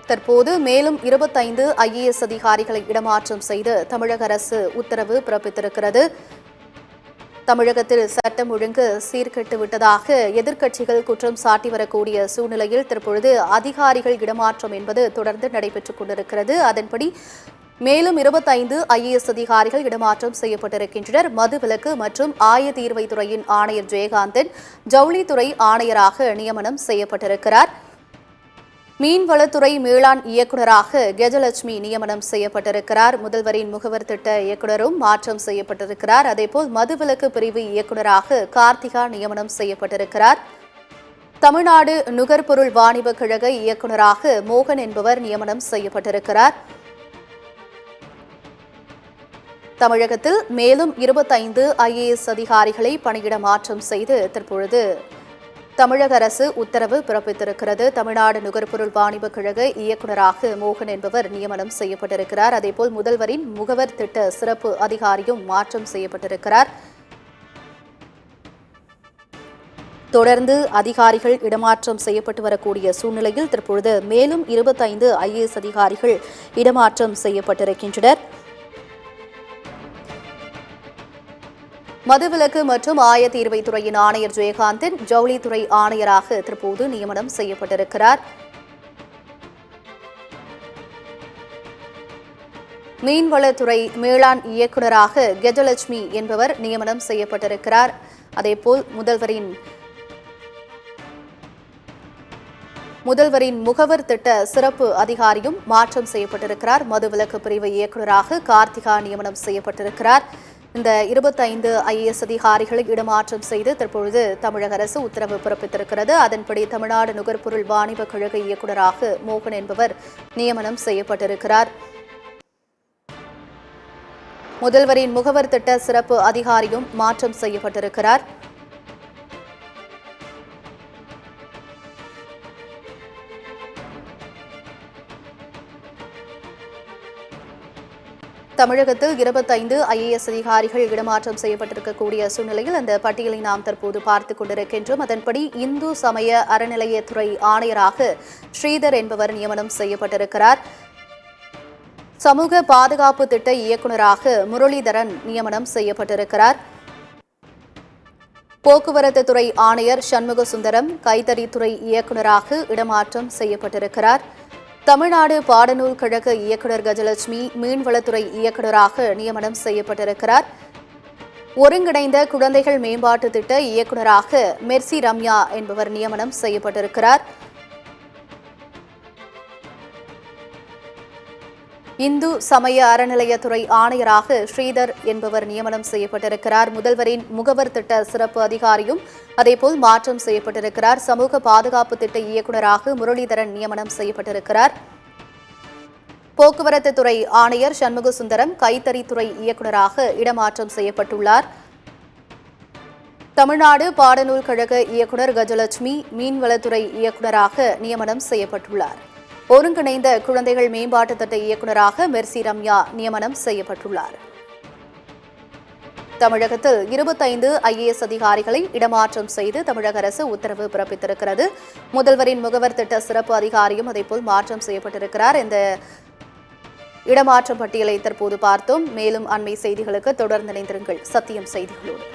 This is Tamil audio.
தற்போது மேலும் 25 IAS அதிகாரிகளை இடமாற்றம் செய்து தமிழக அரசு உத்தரவு பிறப்பித்திருக்கிறது. தமிழகத்தில் சட்டம் ஒழுங்கு சீர்கெட்டு விட்டதாக எதிர்க்கட்சிகள் குற்றம் சாட்டி வரக்கூடிய சூழ்நிலையில் தற்பொழுது அதிகாரிகள் இடமாற்றம் என்பது தொடர்ந்து நடைபெற்றுக் கொண்டிருக்கிறது. அதன்படி மேலும் 25 IAS அதிகாரிகள் இடமாற்றம் செய்யப்பட்டிருக்கின்றனர். மதுவிலக்கு மற்றும் ஆயத்தீர்வைத்துறையின் ஆணையர் ஜெயகாந்தன் ஜவுளித்துறை ஆணையராக நியமனம் செய்யப்பட்டிருக்கிறார். மீன்வளத்துறை மேலாண் இயக்குநராக கஜலட்சுமி நியமனம் செய்யப்பட்டிருக்கிறார். முதல்வரின் முகவர் திட்ட இயக்குநரும் மாற்றம் செய்யப்பட்டிருக்கிறார். அதேபோல் மதுவிலக்கு பிரிவு இயக்குநராக கார்த்திகா நியமனம் செய்யப்பட்டிருக்கிறார். தமிழ்நாடு நுகர்பொருள் வாணிப கழக இயக்குநராக மோகன் என்பவர் நியமனம் செய்யப்பட்டிருக்கிறார். தமிழகத்தில் மேலும் 25 IAS அதிகாரிகளை பணியிட மாற்றம் செய்து தற்பொழுது தமிழக அரசு உத்தரவு பிறப்பித்திருக்கிறது. தமிழ்நாடு நுகர்பொருள் வாணிப கழக இயக்குநராக மோகன் என்பவர் நியமனம் செய்யப்பட்டிருக்கிறார். அதேபோல் முதல்வரின் முகவர் திட்ட சிறப்பு அதிகாரியும் மாற்றம் செய்யப்பட்டிருக்கிறார். தொடர்ந்து அதிகாரிகள் இடமாற்றம் செய்யப்பட்டு வரக்கூடிய சூழ்நிலையில் தற்பொழுது மேலும் 25 IAS அதிகாரிகள் இடமாற்றம் செய்யப்பட்டிருக்கின்றனர். மதுவிலக்கு மற்றும் ஆயத்தீர்வைத்துறையின் ஆணையர் ஜெயகாந்தன் ஜவுளித்துறை ஆணையராக தற்போது நியமனம் செய்யப்பட்டிருக்கிறார். மீன்வளத்துறை மேலாண் இயக்குநராக கஜலட்சுமி என்பவர் நியமனம் செய்யப்பட்டிருக்கிறார். அதேபோல் முதல்வரின் முகவர் திட்ட சிறப்பு அதிகாரியும் மாற்றம் செய்யப்பட்டிருக்கிறார். மதுவிலக்கு பிரிவு இயக்குநராக கார்த்திகா நியமனம் செய்யப்பட்டிருக்கிறார். இந்த 25 IAS அதிகாரிகளை இடமாற்றம் செய்து தற்பொழுது தமிழக அரசு உத்தரவு பிறப்பித்திருக்கிறது. அதன்படி தமிழ்நாடு நுகர்பொருள் வாணிப கழக இயக்குநராக மோகன் என்பவர் நியமனம் செய்யப்பட்டிருக்கிறார். முதல்வரின் முகவர் திட்ட சிறப்பு அதிகாரியும் மாற்றம் செய்யப்பட்டிருக்கிறார். தமிழகத்தில் 25 IAS அதிகாரிகள் இடமாற்றம் செய்யப்பட்டிருக்கக்கூடிய சூழ்நிலையில் அந்த பட்டியலை நாம் தற்போது பார்த்துக் கொண்டிருக்கின்றோம். அதன்படி இந்து சமய அறநிலையத்துறை ஆணையராக ஸ்ரீதர் என்பவர் நியமனம் செய்யப்பட்டிருக்கிறார். சமூக பாதுகாப்பு திட்ட இயக்குநராக முரளிதரன் நியமனம் செய்யப்பட்டிருக்கிறார். போக்குவரத்து துறை ஆணையர் சண்முக சுந்தரம் கைத்தறித்துறை இயக்குநராக இடமாற்றம் செய்யப்பட்டிருக்கிறார். தமிழ்நாடு பாடநூல் கழக இயக்குநர் கஜலட்சுமி மீன்வளத்துறை இயக்குநராக நியமனம் செய்யப்பட்டிருக்கிறார். ஒருங்கிணைந்த குழந்தைகள் மேம்பாட்டு திட்ட இயக்குநராக மெர்சி ரம்யா என்பவர் நியமனம் செய்யப்பட்டிருக்கிறார். இந்து சமய அறநிலையத்துறை ஆணையராக ஸ்ரீதர் என்பவர் நியமனம் செய்யப்பட்டிருக்கிறார். முதல்வரின் முகவர் திட்ட சிறப்பு அதிகாரியும் அதேபோல் மாற்றம் செய்யப்பட்டிருக்கிறார். சமூக பாதுகாப்பு திட்ட இயக்குநராக முரளிதரன் நியமனம் செய்யப்பட்டிருக்கிறார். போக்குவரத்து துறை ஆணையர் சண்முக சுந்தரம் கைத்தறித்துறை இயக்குநராக இடமாற்றம் செய்யப்பட்டுள்ளார். தமிழ்நாடு பாடநூல் கழக இயக்குநர் கஜலட்சுமி மீன்வளத்துறை இயக்குநராக நியமனம் செய்யப்பட்டுள்ளார். ஒருங்கிணைந்த குழந்தைகள் மேம்பாட்டு திட்ட இயக்குநராக மெர்சி ரம்யா நியமனம் செய்யப்பட்டுள்ளார். தமிழகத்தில் 25 IAS அதிகாரிகளை இடமாற்றம் செய்து தமிழக அரசு உத்தரவு பிறப்பித்திருக்கிறது. முதல்வரின் முகவர் திட்ட சிறப்பு அதிகாரியும் அதேபோல் மாற்றம் செய்யப்பட்டிருக்கிறார். இந்த இடமாற்றம் பட்டியலை தற்போது பார்த்தோம். மேலும் அண்மை செய்திகளுக்கு தொடர்ந்து இணைந்திருங்கள் சத்தியம் செய்திகளோடு.